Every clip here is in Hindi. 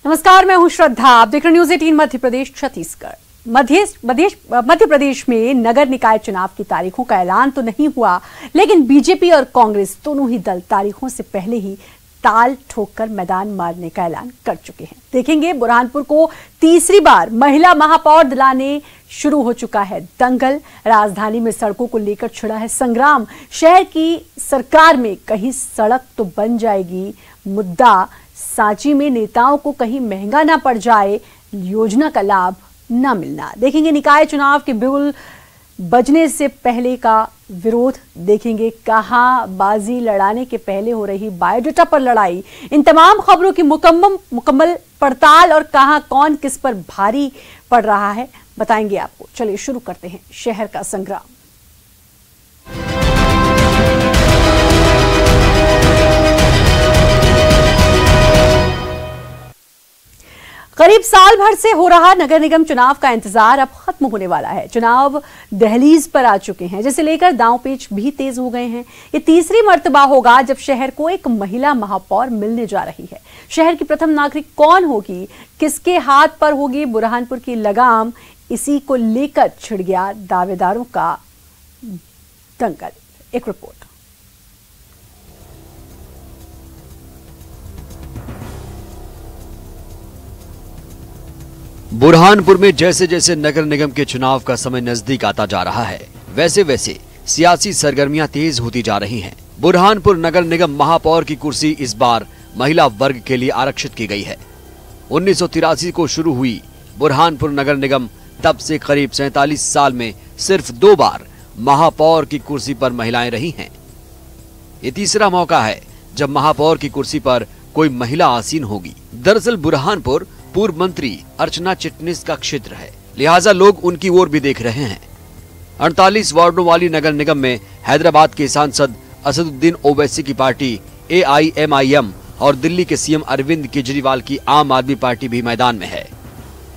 नमस्कार, मैं हूं श्रद्धा। आप देख रहे न्यूज़ 18 मध्य प्रदेश छत्तीसगढ़। मध्य प्रदेश में नगर निकाय चुनाव की तारीखों का ऐलान तो नहीं हुआ, लेकिन बीजेपी और कांग्रेस दोनों ही दल तारीखों से पहले ही ताल ठोककर मैदान मारने का ऐलान कर चुके हैं। देखेंगे, बुरहानपुर को तीसरी बार महिला महापौर दिलाने शुरू हो चुका है दंगल। राजधानी में सड़कों को लेकर छिड़ा है संग्राम। शहर की सरकार में कहीं सड़क तो बन जाएगी, मुद्दा सांची में नेताओं को कहीं महंगा ना पड़ जाए, योजना का लाभ ना मिलना। देखेंगे निकाय चुनाव के बिगुल बजने से पहले का विरोध। देखेंगे कहां बाजी लड़ाने के पहले हो रही बायोडाटा पर लड़ाई। इन तमाम खबरों की मुकम्मल पड़ताल और कहां कौन किस पर भारी पड़ रहा है बताएंगे आपको। चलिए शुरू करते हैं शहर का संग्राम। करीब साल भर से हो रहा नगर निगम चुनाव का इंतजार अब खत्म होने वाला है। चुनाव दहलीज पर आ चुके हैं, जिसे लेकर दांव-पेच भी तेज हो गए हैं। ये तीसरी मर्तबा होगा जब शहर को एक महिला महापौर मिलने जा रही है। शहर की प्रथम नागरिक कौन होगी, किसके हाथ पर होगी बुरहानपुर की लगाम, इसी को लेकर छिड़ गया दावेदारों का दंगल। एक रिपोर्ट। बुरहानपुर में जैसे जैसे नगर निगम के चुनाव का समय नजदीक आता जा रहा है, वैसे वैसे सियासी सरगर्मियां तेज होती जा रही हैं। बुरहानपुर नगर निगम महापौर की कुर्सी इस बार महिला वर्ग के लिए आरक्षित की गई है। 1983 को शुरू हुई बुरहानपुर नगर निगम, तब से करीब 47 साल में सिर्फ 2 बार महापौर की कुर्सी पर महिलाएं रही हैं। ये तीसरा मौका है जब महापौर की कुर्सी पर कोई महिला आसीन होगी। दरअसल बुरहानपुर पूर्व मंत्री अर्चना चिटनिस का क्षेत्र है, लिहाजा लोग उनकी ओर भी देख रहे हैं। 48 वार्डों वाली नगर निगम में हैदराबाद के सांसद असदुद्दीन ओवैसी की पार्टी AIMIM और दिल्ली के CM अरविंद केजरीवाल की आम आदमी पार्टी भी मैदान में है।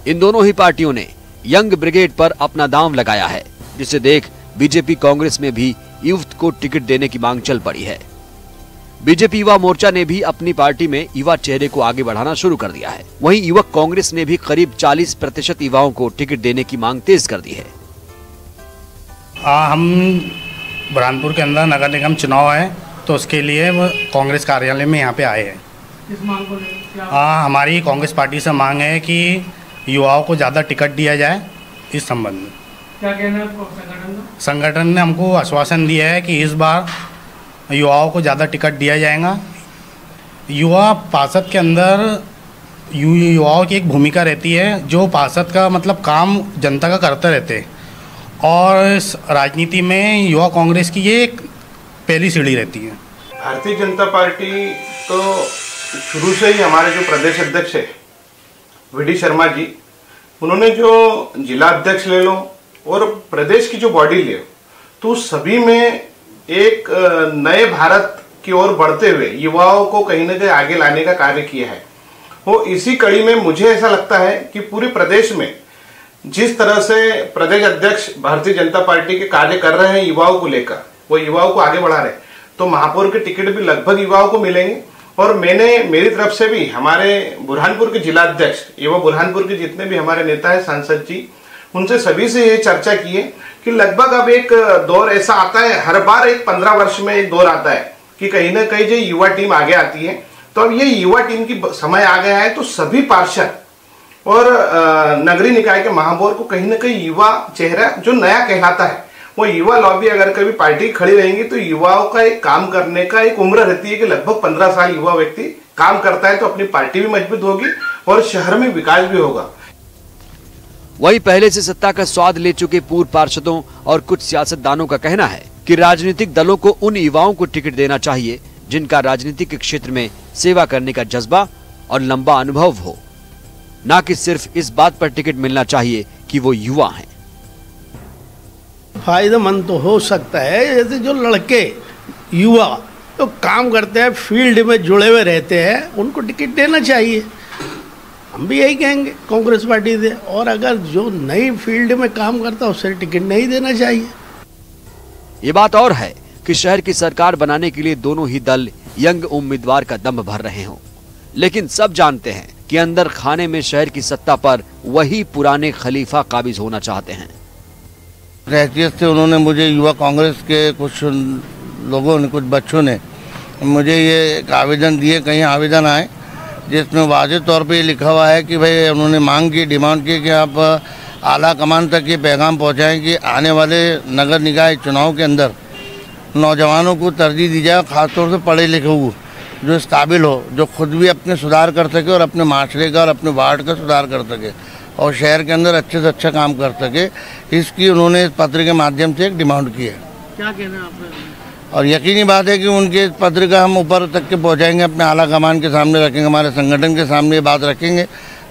इन दोनों ही पार्टियों ने यंग ब्रिगेड पर अपना दांव लगाया है, जिसे देख बीजेपी कांग्रेस में भी यूथ को टिकट देने की मांग चल पड़ी है। बीजेपी युवा मोर्चा ने भी अपनी पार्टी में युवा चेहरे को आगे बढ़ाना शुरू कर दिया है। वहीं युवक कांग्रेस ने भी करीब 40% युवाओं को टिकट देने की मांग तेज कर दी है। हम बुरहानपुर के अंदर नगर निगम चुनाव है, तो उसके लिए कांग्रेस कार्यालय में यहाँ पे आए हैं। इस मांग को लेकर हमारी कांग्रेस पार्टी से मांग है कि युवाओं को ज़्यादा टिकट दिया जाए। इस संबंध में क्या कहना है आपको? संगठन ने हमको आश्वासन दिया है कि इस बार युवाओं को ज़्यादा टिकट दिया जाएगा। युवा पार्षद के अंदर युवाओं की एक भूमिका रहती है, जो पार्षद का मतलब काम जनता का करते रहते हैं, और इस राजनीति में युवा कांग्रेस की ये एक पहली सीढ़ी रहती है। भारतीय जनता पार्टी तो शुरू से ही हमारे जो प्रदेश अध्यक्ष है VD शर्मा जी, उन्होंने जो जिला अध्यक्ष ले लो और प्रदेश की जो बॉडी ले, तो सभी में एक नए भारत की ओर बढ़ते हुए युवाओं को कहीं न कहीं आगे लाने का कार्य किया है। वो इसी कड़ी में मुझे ऐसा लगता है कि पूरे प्रदेश में जिस तरह से प्रदेश अध्यक्ष भारतीय जनता पार्टी के कार्य कर रहे हैं युवाओं को लेकर, वो युवाओं को आगे बढ़ा रहे हैं, तो महापौर के टिकट भी लगभग युवाओं को मिलेंगे। और मैंने मेरी तरफ से भी हमारे बुरहानपुर के जिला अध्यक्ष एवं बुरहानपुर के जितने भी हमारे नेता है, सांसद जी, उनसे सभी से ये चर्चा की है कि लगभग अब एक दौर ऐसा आता है, हर बार एक 15 वर्ष में एक दौर आता है कि कहीं ना कहीं जो युवा टीम आगे आती है। तो अब ये युवा टीम की समय आ गया है, तो सभी पार्षद और नगरीय निकाय के महापौर को कहीं ना कहीं युवा चेहरा जो नया कहलाता है, वो युवा लॉबी अगर कभी पार्टी खड़ी रहेंगी तो युवाओं का एक काम करने का एक उम्र रहती है कि लगभग 15 साल युवा व्यक्ति काम करता है, तो अपनी पार्टी भी मजबूत होगी और शहर में विकास भी होगा। वहीं पहले से सत्ता का स्वाद ले चुके पूर्व पार्षदों और कुछ सियासतदानों का कहना है कि राजनीतिक दलों को उन युवाओं को टिकट देना चाहिए जिनका राजनीतिक क्षेत्र में सेवा करने का जज्बा और लंबा अनुभव हो, न कि सिर्फ इस बात पर टिकट मिलना चाहिए कि वो युवा हैं। फायदेमंद तो हो सकता है, जैसे जो लड़के युवा तो काम करते हैं, फील्ड में जुड़े हुए रहते हैं, उनको टिकट देना चाहिए। हम भी यही कहेंगे कांग्रेस पार्टी से। और अगर जो नई फील्ड में काम करता है उसे टिकट नहीं देना चाहिए। ये बात और है कि शहर की सरकार बनाने के लिए दोनों ही दल यंग उम्मीदवार का दम भर रहे हों, लेकिन सब जानते हैं कि अंदर खाने में शहर की सत्ता पर वही पुराने खलीफा काबिज होना चाहते हैं। हैसियत से उन्होंने मुझे युवा कांग्रेस के कुछ लोगों ने, कुछ बच्चों ने मुझे ये एक आवेदन दिए, कहीं आवेदन आए जिसमें वाज़ेह तौर पे लिखा हुआ है कि भाई उन्होंने मांग की, डिमांड की कि आप आला कमान तक ये पैगाम पहुंचाएं कि आने वाले नगर निकाय चुनाव के अंदर नौजवानों को तरजीह दी जाए, ख़ासतौर से पढ़े लिखे हुए जो इस काबिल हो, जो खुद भी अपने सुधार कर सके और अपने माशरे का और अपने वार्ड का सुधार कर सके और शहर के अंदर अच्छे से अच्छा काम कर सके। इसकी उन्होंने इस पत्र के माध्यम से एक डिमांड की है। क्या कहना है आपने? और यकीनी बात है कि उनके इस पत्र का हम ऊपर तक के पहुंचाएंगे, अपने आला कमान के सामने रखेंगे, हमारे संगठन के सामने ये बात रखेंगे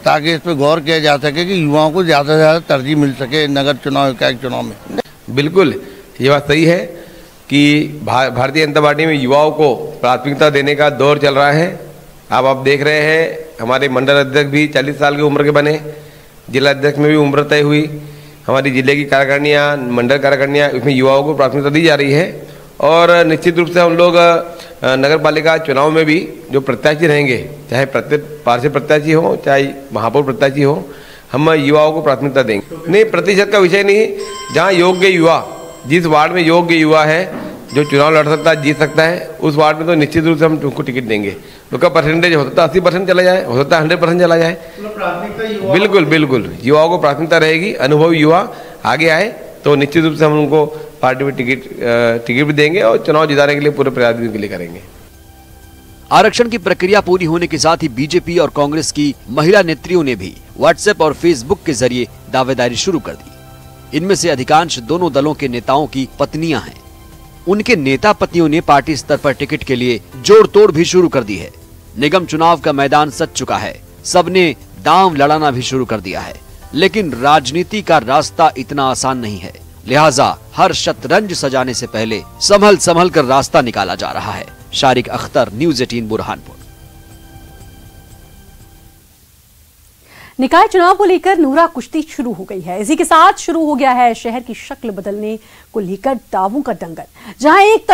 ताकि इस पर गौर किया जा सके कि युवाओं को ज़्यादा से ज़्यादा तरजीह मिल सके नगर चुनाव, इकाई चुनाव में। बिल्कुल ये बात सही है कि भारतीय जनता पार्टी में युवाओं को प्राथमिकता देने का दौर चल रहा है। अब आप देख रहे हैं हमारे मंडल अध्यक्ष भी 40 साल की उम्र के बने, जिला अध्यक्ष में भी उम्र तय हुई, हमारी जिले की कार्यकारिणियाँ, मंडल कार्यकारिणियाँ, उसमें युवाओं को प्राथमिकता दी जा रही है। और निश्चित रूप से हम लोग नगर पालिका चुनाव में भी जो प्रत्याशी रहेंगे, चाहे पार्षद प्रत्याशी हो, चाहे महापौर प्रत्याशी हो, हम युवाओं को प्राथमिकता देंगे। नहीं, प्रतिशत का विषय नहीं, जहाँ योग्य युवा, जिस वार्ड में योग्य युवा है जो चुनाव लड़ सकता है, जीत सकता है, उस वार्ड में तो निश्चित रूप से हम उनको टिकट देंगे। उसका परसेंटेज हो सकता है 80% चला जाए, हो सकता है 100% चला जाए। बिल्कुल बिल्कुल युवाओं को प्राथमिकता रहेगी। अनुभवी युवा आगे आए तो निश्चित रूप से हम उनको पार्टी में टिकट भी देंगे और चुनाव जिताने के लिए पूरे प्रयास भी उनके लिए करेंगे। आरक्षण की प्रक्रिया पूरी होने के साथ ही बीजेपी और कांग्रेस की महिला नेत्रियों ने भी व्हाट्सएप और फेसबुक के जरिए दावेदारी शुरू कर दी। इनमें से अधिकांश दोनों दलों के नेताओं की पत्नियां हैं। उनके नेता पत्नियों ने पार्टी स्तर पर टिकट के लिए जोड़ तोड़ भी शुरू कर दी है। निगम चुनाव का मैदान सज चुका है, सबने दांव लड़ाना भी शुरू कर दिया है। लेकिन राजनीति का रास्ता इतना आसान नहीं है, लिहाजा हर शतरंज सजाने से पहले संभल कर रास्ता निकाला जा रहा है। शारिक अख्तर, न्यूज़ 18 बुरहानपुर। निकाय चुनाव को लेकर नूरा कुश्ती शुरू हो गई है। इसी के साथ शुरू हो गया है शहर की शक्ल बदलने को लेकर दावों का दंगल, जहां एक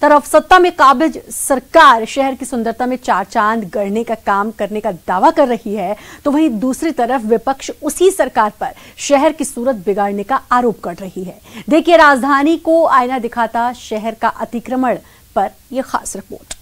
तरफ सत्ता में काबिज सरकार शहर की सुंदरता में चार चांद गढ़ने का काम करने का दावा कर रही है, तो वहीं दूसरी तरफ विपक्ष उसी सरकार पर शहर की सूरत बिगाड़ने का आरोप कर रही है। देखिए राजधानी को आईना दिखाता शहर का अतिक्रमण पर यह खास रिपोर्ट।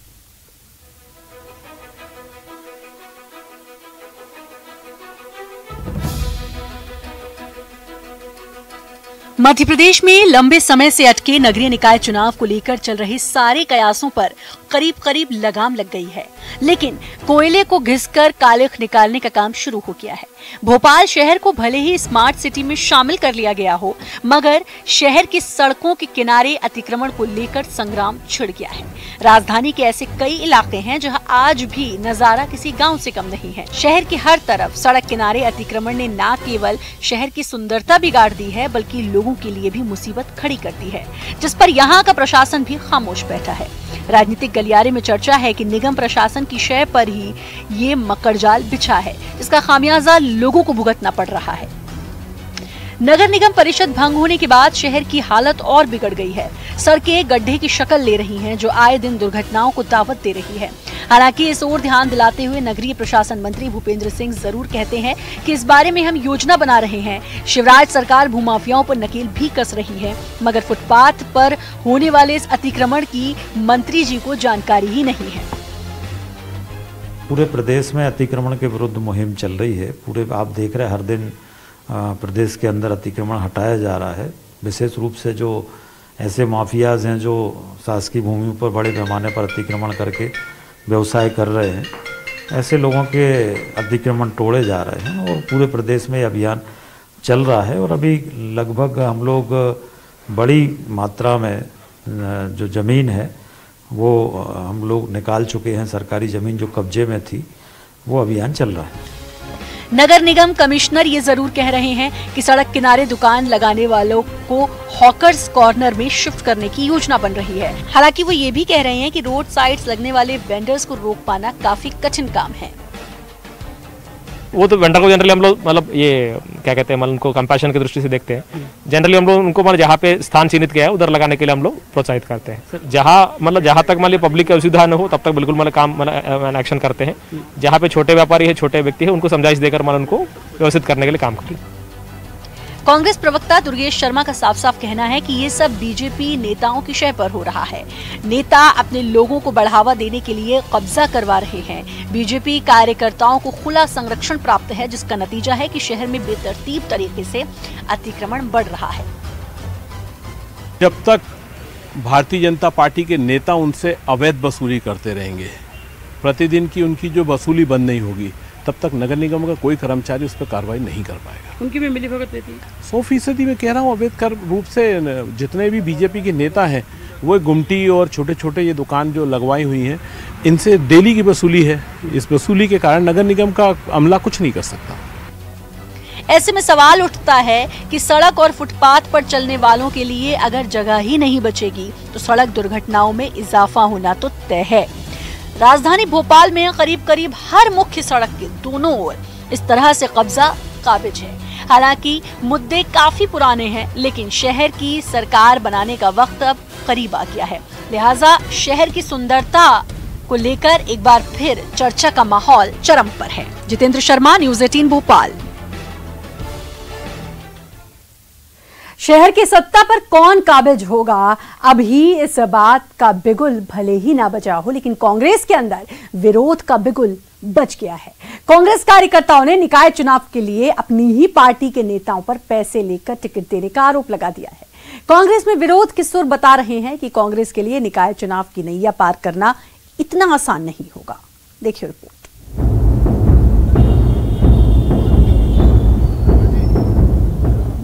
मध्य प्रदेश में लंबे समय से अटके नगरीय निकाय चुनाव को लेकर चल रहे सारे कयासों पर करीब करीब लगाम लग गई है, लेकिन कोयले को घिसकर कालिख निकालने का काम शुरू हो गया है। भोपाल शहर को भले ही स्मार्ट सिटी में शामिल कर लिया गया हो, मगर शहर की सड़कों के किनारे अतिक्रमण को लेकर संग्राम छिड़ गया है। राजधानी के ऐसे कई इलाके हैं जहां आज भी नजारा किसी गांव से कम नहीं है। शहर की हर तरफ सड़क किनारे अतिक्रमण ने न केवल शहर की सुंदरता बिगाड़ दी है, बल्कि लोगों के लिए भी मुसीबत खड़ी कर दी है, जिस पर यहाँ का प्रशासन भी खामोश बैठा है। राजनीतिक गलियारे में चर्चा है कि निगम प्रशासन की शय पर ही ये मकड़जाल बिछा है, जिसका खामियाजा लोगों को भुगतना पड़ रहा है। नगर निगम परिषद भंग होने के बाद शहर की हालत और बिगड़ गई है। सड़कें गड्ढे की शक्ल ले रही हैं, जो आए दिन दुर्घटनाओं को दावत दे रही है। हालांकि इस ओर ध्यान दिलाते हुए नगरीय प्रशासन मंत्री भूपेंद्र सिंह जरूर कहते हैं कि इस बारे में हम योजना बना रहे हैं। शिवराज सरकार भूमाफियाओं पर नकेल भी कस रही है, मगर फुटपाथ पर होने वाले इस अतिक्रमण की मंत्री जी को जानकारी ही नहीं है। पूरे प्रदेश में अतिक्रमण के विरुद्ध मुहिम चल रही है। पूरे आप देख रहे हैं हर दिन प्रदेश के अंदर अतिक्रमण हटाया जा रहा है। विशेष रूप से जो ऐसे माफियाज हैं जो शासकीय भूमि पर बड़े पैमाने पर अतिक्रमण करके व्यवसाय कर रहे हैं, ऐसे लोगों के अतिक्रमण तोड़े जा रहे हैं और पूरे प्रदेश में अभियान चल रहा है। और अभी लगभग हम लोग बड़ी मात्रा में जो ज़मीन है वो हम लोग निकाल चुके हैं। सरकारी ज़मीन जो कब्जे में थी वो अभियान चल रहा है। नगर निगम कमिश्नर ये जरूर कह रहे हैं कि सड़क किनारे दुकान लगाने वालों को हॉकर्स कॉर्नर में शिफ्ट करने की योजना बन रही है। हालांकि वो ये भी कह रहे हैं कि रोड साइड्स लगने वाले वेंडर्स को रोक पाना काफी कठिन काम है। वो तो वेंडर को जनरली हम लोग मतलब ये क्या कहते हैं मतलब उनको कंपैशन की दृष्टि से देखते हैं। जनरली हम लोग उनको मतलब जहाँ पे स्थान चिन्हित किया है उधर लगाने के लिए हम लोग प्रोत्साहित करते हैं। जहाँ तक मतलब पब्लिक की असुविधा न हो तब तक बिल्कुल मतलब काम मतलब एक्शन करते हैं। जहाँ पे छोटे व्यापारी है, छोटे व्यक्ति है, उनको समझाइश देकर मतलब उनको व्यवस्थित करने के लिए काम करते हैं। कांग्रेस प्रवक्ता दुर्गेश शर्मा का साफ साफ कहना है कि ये सब बीजेपी नेताओं की शय पर हो रहा है। नेता अपने लोगों को बढ़ावा देने के लिए कब्जा करवा रहे हैं। बीजेपी कार्यकर्ताओं को खुला संरक्षण प्राप्त है, जिसका नतीजा है कि शहर में बेतरतीब तरीके से अतिक्रमण बढ़ रहा है। जब तक भारतीय जनता पार्टी के नेता उनसे अवैध वसूली करते रहेंगे, प्रतिदिन की उनकी जो वसूली बंद नहीं होगी, तब तक नगर निगम का कोई कर्मचारी उस पर कार्रवाई नहीं कर पाएगा। उनकी भी मिलीभगत रहती है 100% में कह रहा हूँ। अवैध रूप से जितने भी बीजेपी के नेता हैं वो गुमटी और छोटे छोटे ये दुकान जो लगवाई हुई हैं, इनसे डेली की वसूली है। इस वसूली के कारण नगर निगम का अमला कुछ नहीं कर सकता। ऐसे में सवाल उठता है कि सड़क और फुटपाथ पर चलने वालों के लिए अगर जगह ही नहीं बचेगी तो सड़क दुर्घटनाओं में इजाफा होना तो तय है। राजधानी भोपाल में करीब हर मुख्य सड़क के दोनों ओर इस तरह से कब्जा काबिज है। हालांकि मुद्दे काफी पुराने हैं, लेकिन शहर की सरकार बनाने का वक्त अब करीब आ गया है। लिहाजा शहर की सुंदरता को लेकर एक बार फिर चर्चा का माहौल चरम पर है। जितेंद्र शर्मा, न्यूज़ 18 भोपाल। शहर की सत्ता पर कौन काबिज होगा, अभी इस बात का बिगुल भले ही ना बजा हो, लेकिन कांग्रेस के अंदर विरोध का बिगुल बच गया है। कांग्रेस कार्यकर्ताओं ने निकाय चुनाव के लिए अपनी ही पार्टी के नेताओं पर पैसे लेकर टिकट देने का आरोप लगा दिया है। कांग्रेस में विरोध के सुर बता रहे हैं कि कांग्रेस के लिए निकाय चुनाव की नैया पार करना इतना आसान नहीं होगा। देखिए रिपोर्ट।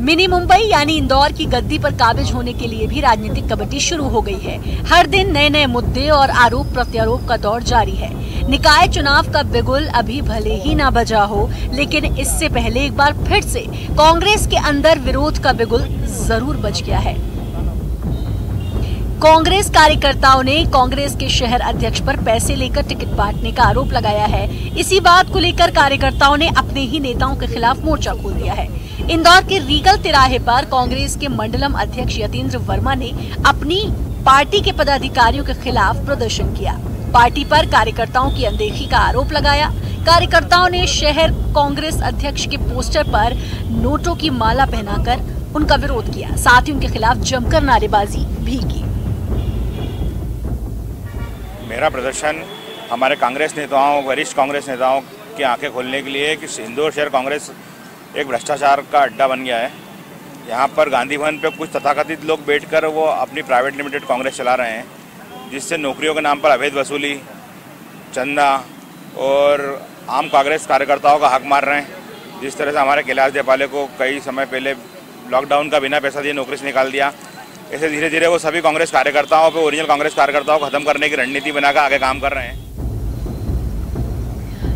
मिनी मुंबई यानी इंदौर की गद्दी पर काबिज होने के लिए भी राजनीतिक कबड्डी शुरू हो गई है। हर दिन नए नए मुद्दे और आरोप प्रत्यारोप का दौर जारी है। निकाय चुनाव का बिगुल अभी भले ही ना बजा हो, लेकिन इससे पहले एक बार फिर से कांग्रेस के अंदर विरोध का बिगुल जरूर बज गया है। कांग्रेस कार्यकर्ताओं ने कांग्रेस के शहर अध्यक्ष पर पैसे लेकर टिकट बांटने का आरोप लगाया है। इसी बात को लेकर कार्यकर्ताओं ने अपने ही नेताओं के खिलाफ मोर्चा खोल दिया है। इंदौर के रीगल तिराहे पर कांग्रेस के मंडलम अध्यक्ष यतेंद्र वर्मा ने अपनी पार्टी के पदाधिकारियों के खिलाफ प्रदर्शन किया। पार्टी पर कार्यकर्ताओं की अनदेखी का आरोप लगाया। कार्यकर्ताओं ने शहर कांग्रेस अध्यक्ष के पोस्टर पर नोटों की माला पहनाकर उनका विरोध किया। साथ ही उनके खिलाफ जमकर नारेबाजी भी की। मेरा प्रदर्शन हमारे कांग्रेस नेताओं, वरिष्ठ कांग्रेस नेताओं की आंखें खोलने के लिए कि इंदौर शहर कांग्रेस एक भ्रष्टाचार का अड्डा बन गया है। यहाँ पर गांधी भवन पे कुछ तथाकथित लोग बैठकर वो अपनी प्राइवेट लिमिटेड कांग्रेस चला रहे हैं, जिससे नौकरियों के नाम पर अवैध वसूली, चंदा और आम कांग्रेस कार्यकर्ताओं का हक मार रहे हैं। जिस तरह से हमारे कैलाश देपाले को कई समय पहले लॉकडाउन का बिना पैसा दिए नौकरी से निकाल दिया, ऐसे धीरे धीरे वो सभी कांग्रेस कार्यकर्ताओं पे, ओरिजिनल कांग्रेस कार्यकर्ताओं को खत्म करने की रणनीति बनाकर आगे काम कर रहे हैं।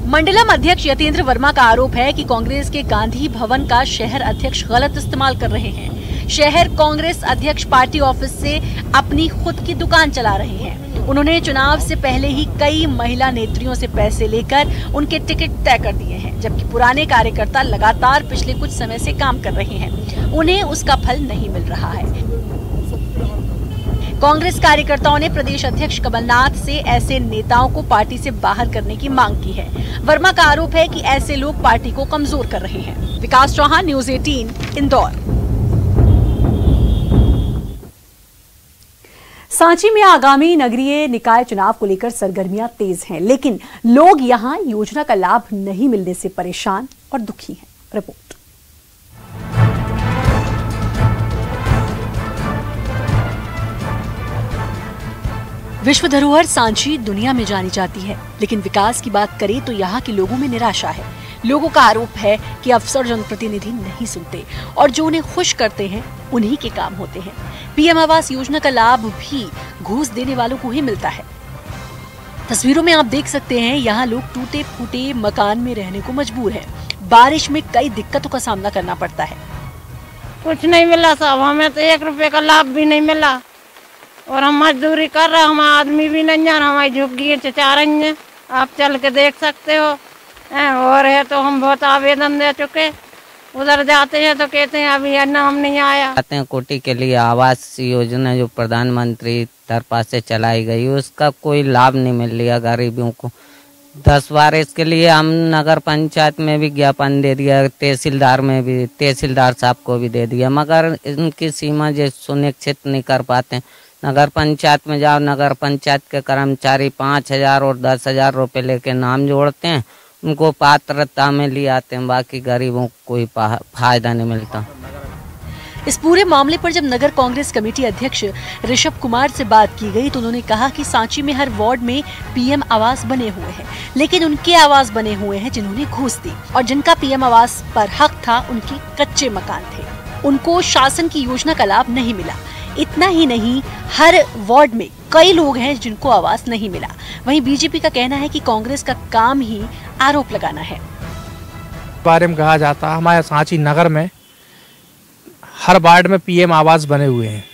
मंडलम अध्यक्ष यतेंद्र वर्मा का आरोप है कि कांग्रेस के गांधी भवन का शहर अध्यक्ष गलत इस्तेमाल कर रहे हैं। शहर कांग्रेस अध्यक्ष पार्टी ऑफिस से अपनी खुद की दुकान चला रहे हैं। उन्होंने चुनाव से पहले ही कई महिला नेत्रियों से पैसे लेकर उनके टिकट तय कर दिए हैं, जबकि पुराने कार्यकर्ता लगातार पिछले कुछ समय से काम कर रहे हैं। उन्हें उसका फल नहीं मिल रहा है। कांग्रेस कार्यकर्ताओं ने प्रदेश अध्यक्ष कमलनाथ से ऐसे नेताओं को पार्टी से बाहर करने की मांग की है। वर्मा का आरोप है कि ऐसे लोग पार्टी को कमजोर कर रहे हैं। विकास चौहान, न्यूज़ 18 इंदौर। सांची में आगामी नगरीय निकाय चुनाव को लेकर सरगर्मियां तेज हैं, लेकिन लोग यहां योजना का लाभ नहीं मिलने से परेशान और दुखी हैं। रिपोर्ट। विश्व धरोहर सांची दुनिया में जानी जाती है, लेकिन विकास की बात करें तो यहाँ के लोगों में निराशा है। लोगों का आरोप है कि अफसर जनप्रतिनिधि नहीं सुनते और जो उन्हें खुश करते हैं उन्हीं के काम होते हैं। पीएम आवास योजना का लाभ भी घूस देने वालों को ही मिलता है। तस्वीरों में आप देख सकते हैं, यहाँ लोग टूटे फूटे मकान में रहने को मजबूर हैं। बारिश में कई दिक्कतों का सामना करना पड़ता है। कुछ नहीं मिला साहब, हमें तो 1 रुपए का लाभ भी नहीं मिला और हम मजदूरी कर रहे हैं। हमारा आदमी भी नहीं जाना, हमारी झुग्गी चचा रही है, आप चल के देख सकते हो। और है तो हम बहुत आवेदन दे चुके, उधर जाते हैं तो कहते हैं अभी नाम नहीं आया। आते हैं कोटि के लिए आवास योजना जो प्रधानमंत्री तरफा से चलाई गई उसका कोई लाभ नहीं मिल रहा गरीबों को। 10 बार इसके लिए हम नगर पंचायत में भी ज्ञापन दे दिया, तहसीलदार साहब को भी दे दिया, मगर इनकी सीमा जो सुनिश्चित नहीं कर पाते। नगर पंचायत में जाओ, नगर पंचायत के कर्मचारी 5,000 और 10,000 रुपये लेके नाम जोड़ते हैं, उनको पात्रता में ले आते हैं, बाकी गरीबों को कोई फायदा नहीं मिलता। इस पूरे मामले पर जब नगर कांग्रेस कमेटी अध्यक्ष ऋषभ कुमार से बात की गई तो उन्होंने कहा कि सांची में हर वार्ड में पीएम आवास बने हुए हैं, लेकिन उनके आवास बने हुए हैं जिन्होंने घूस दी, और जिनका पीएम आवास पर हक था उनके कच्चे मकान थे, उनको शासन की योजना का लाभ नहीं मिला। इतना ही नहीं, हर वार्ड में कई लोग हैं जिनको आवास नहीं मिला। वहीं बीजेपी का कहना है कि कांग्रेस का काम ही आरोप लगाना है। बारे में कहा जाता, हमारे सांची नगर में हर वार्ड में पीएम आवास बने हुए हैं,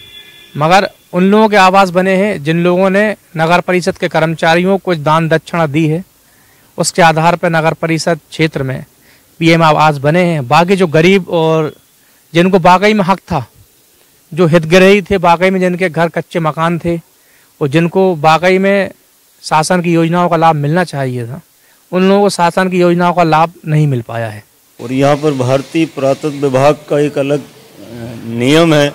मगर उन लोगों के आवास बने हैं जिन लोगों ने नगर परिषद के कर्मचारियों को कुछ दान दक्षिणा दी है, उसके आधार पर नगर परिषद क्षेत्र में पीएम आवास बने हैं। बाकी जो गरीब और जिनको वाकई में हक था, जो हितग्राही थे, वाकई में जिनके घर कच्चे मकान थे और जिनको वाकई में शासन की योजनाओं का लाभ मिलना चाहिए था, उन लोगों को शासन की योजनाओं का लाभ नहीं मिल पाया है। और यहाँ पर भारतीय पुरातत्व विभाग का एक अलग नियम है,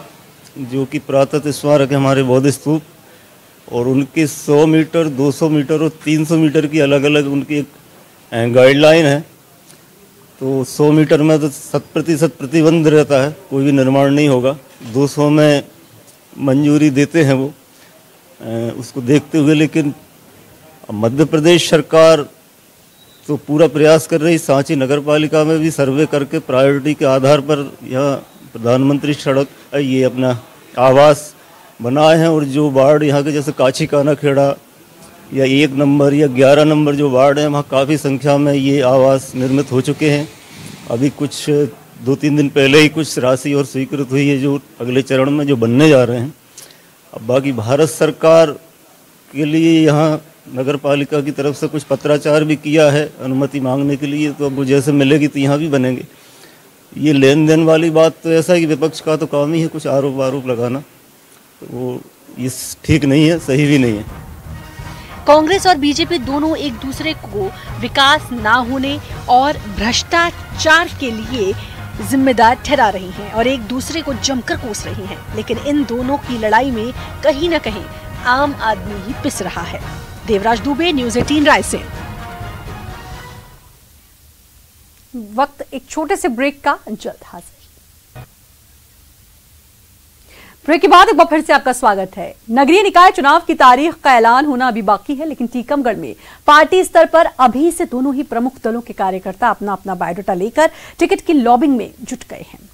जो कि पुरातत्व स्मारक है हमारे बौद्ध स्तूप, और उनके 100 मीटर, 200 मीटर और 300 मीटर की अलग अलग उनकी एक गाइडलाइन है। तो 100 मीटर में तो 100% प्रतिबंध रहता है, कोई भी निर्माण नहीं होगा। 200 में मंजूरी देते हैं वो, उसको देखते हुए। लेकिन मध्य प्रदेश सरकार तो पूरा प्रयास कर रही, सांची नगर पालिका में भी सर्वे करके प्रायोरिटी के आधार पर यहाँ प्रधानमंत्री सड़क ये अपना आवास बनाए हैं। और जो वार्ड यहाँ के जैसे काची काना खेड़ा या 1 नंबर या 11 नंबर जो वार्ड है, वहाँ काफ़ी संख्या में ये आवास निर्मित हो चुके हैं। अभी कुछ 2-3 दिन पहले ही कुछ राशि और स्वीकृत हुई है जो अगले चरण में जो बनने जा रहे हैं। अब बाकी भारत सरकार के लिए यहाँ नगर पालिका की तरफ से कुछ पत्राचार भी किया है अनुमति मांगने के लिए, तो अब वो जैसे मिलेगी तो यहाँ भी बनेंगे। ये लेन देन वाली बात तो ऐसा है कि विपक्ष का तो काम ही है कुछ आरोप लगाना, तो वो ये ठीक नहीं है, सही भी नहीं है। कांग्रेस और बीजेपी दोनों एक दूसरे को विकास ना होने और भ्रष्टाचार के लिए जिम्मेदार ठहरा रही हैं और एक दूसरे को जमकर कोस रही हैं, लेकिन इन दोनों की लड़ाई में कहीं न कहीं आम आदमी ही पिस रहा है। देवराज दुबे, न्यूज़ 18 रायसेन। वक्त एक छोटे से ब्रेक का, जल्द हाजिर। ब्रेक के बाद एक बार फिर से आपका स्वागत है। नगरीय निकाय चुनाव की तारीख का ऐलान होना अभी बाकी है, लेकिन टीकमगढ़ में पार्टी स्तर पर अभी से दोनों ही प्रमुख दलों के कार्यकर्ता अपना अपना बायोडाटा लेकर टिकट की लॉबिंग में जुट गए हैं।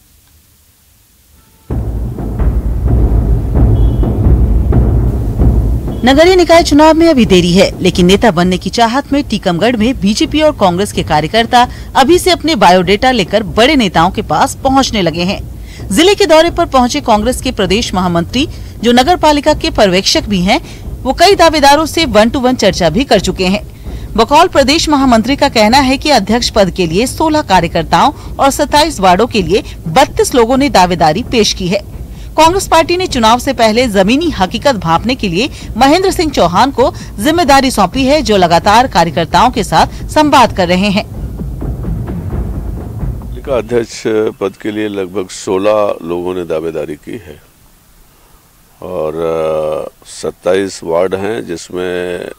नगरीय निकाय चुनाव में अभी देरी है, लेकिन नेता बनने की चाहत में टीकमगढ़ में बीजेपी और कांग्रेस के कार्यकर्ता अभी से अपने बायोडेटा लेकर बड़े नेताओं के पास पहुंचने लगे हैं। जिले के दौरे पर पहुंचे कांग्रेस के प्रदेश महामंत्री, जो नगर पालिका के पर्यवेक्षक भी हैं, वो कई दावेदारों से 1-to-1 चर्चा भी कर चुके हैं। बकौल प्रदेश महामंत्री का कहना है कि अध्यक्ष पद के लिए 16 कार्यकर्ताओं और 27 वार्डों के लिए 32 लोगों ने दावेदारी पेश की है। कांग्रेस पार्टी ने चुनाव से पहले जमीनी हकीकत भांपने के लिए महेंद्र सिंह चौहान को जिम्मेदारी सौंपी है, जो लगातार कार्यकर्ताओं के साथ संवाद कर रहे हैं। अध्यक्ष पद के लिए लगभग 16 लोगों ने दावेदारी की है और 27 वार्ड हैं, जिसमें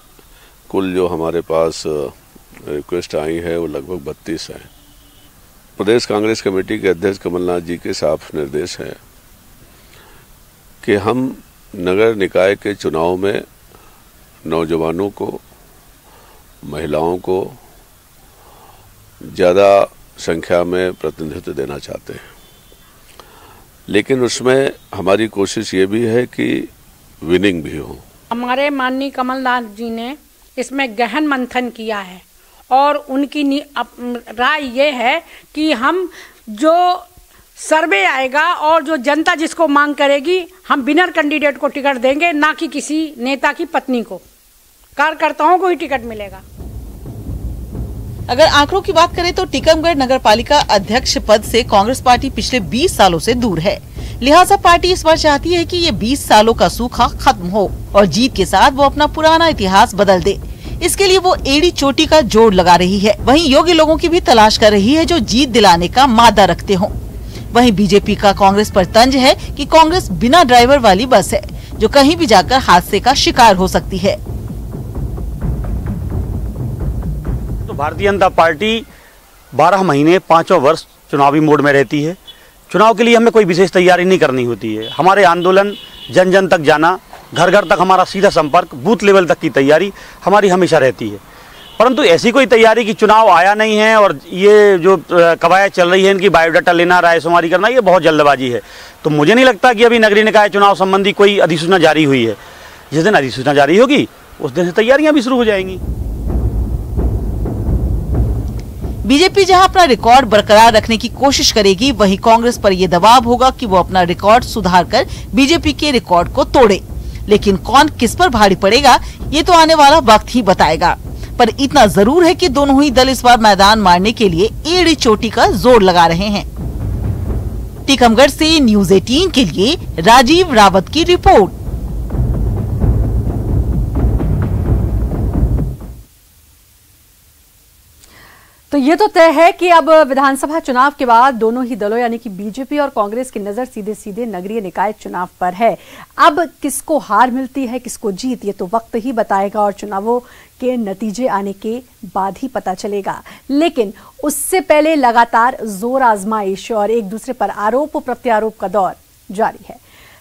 कुल जो हमारे पास रिक्वेस्ट आई है वो लगभग 32 है। प्रदेश कांग्रेस कमेटी के अध्यक्ष कमलनाथ जी के साफ निर्देश है कि हम नगर निकाय के चुनाव में नौजवानों को, महिलाओं को ज़्यादा संख्या में प्रतिनिधित्व देना चाहते हैं, लेकिन उसमें हमारी कोशिश ये भी है कि विनिंग भी हो। हमारे माननीय कमलनाथ जी ने इसमें गहन मंथन किया है और उनकी राय ये है कि हम जो सर्वे आएगा और जो जनता जिसको मांग करेगी, हम विनर कैंडिडेट को टिकट देंगे, ना कि किसी नेता की पत्नी को। कार्यकर्ताओं को ही टिकट मिलेगा। अगर आंकड़ों की बात करें तो टीकमगढ़ नगर पालिका अध्यक्ष पद से कांग्रेस पार्टी पिछले 20 सालों से दूर है। लिहाजा पार्टी इस बार चाहती है कि ये 20 सालों का सूखा खत्म हो और जीत के साथ वो अपना पुराना इतिहास बदल दे। इसके लिए वो एड़ी चोटी का जोड़ लगा रही है। वहीं योग्य लोगों की भी तलाश कर रही है जो जीत दिलाने का मादा रखते हों। वहीं बीजेपी का कांग्रेस पर तंज है कि कांग्रेस बिना ड्राइवर वाली बस है जो कहीं भी जाकर हादसे का शिकार हो सकती है। तो भारतीय जनता पार्टी 12 महीने 5 वर्ष चुनावी मोड में रहती है। चुनाव के लिए हमें कोई विशेष तैयारी नहीं करनी होती है। हमारे आंदोलन जन जन तक जाना, घर घर तक हमारा सीधा संपर्क, बूथ लेवल तक की तैयारी हमारी हमेशा रहती है। परंतु ऐसी कोई तैयारी कि चुनाव आया नहीं है और ये जो कवायद चल रही है इनकी बायोडाटा लेना, रायशुमारी करना, ये बहुत जल्दबाजी है। तो मुझे नहीं लगता कि अभी नगरीय निकाय चुनाव संबंधी कोई अधिसूचना जारी हुई है। जिस दिन अधिसूचना जारी होगी उस दिन से तैयारियां भी शुरू हो जाएंगी। बीजेपी जहां अपना रिकॉर्ड बरकरार रखने की कोशिश करेगी, वहीं कांग्रेस पर यह दबाव होगा कि वो अपना रिकॉर्ड सुधार कर बीजेपी के रिकॉर्ड को तोड़े। लेकिन कौन किस पर भारी पड़ेगा ये तो आने वाला वक्त ही बताएगा। पर इतना जरूर है कि दोनों ही दल इस बार मैदान मारने के लिए एड़ी चोटी का जोर लगा रहे हैं। टीकमगढ़ से न्यूज़ 18 के लिए राजीव रावत की रिपोर्ट। तो ये तो तय है कि अब विधानसभा चुनाव के बाद दोनों ही दलों यानी कि बीजेपी और कांग्रेस की नजर सीधे सीधे नगरीय निकाय चुनाव पर है। अब किसको हार मिलती है, किसको जीत, ये तो वक्त ही बताएगा और चुनावों के नतीजे आने के बाद ही पता चलेगा। लेकिन उससे पहले लगातार जोर आजमाइश और एक दूसरे पर आरोप प्रत्यारोप का दौर जारी है।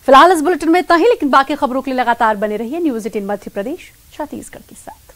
फिलहाल इस बुलेटिन में इतना ही, लेकिन बाकी खबरों के लिए लगातार बने रहिए न्यूज़ 18 मध्य प्रदेश छत्तीसगढ़ के साथ।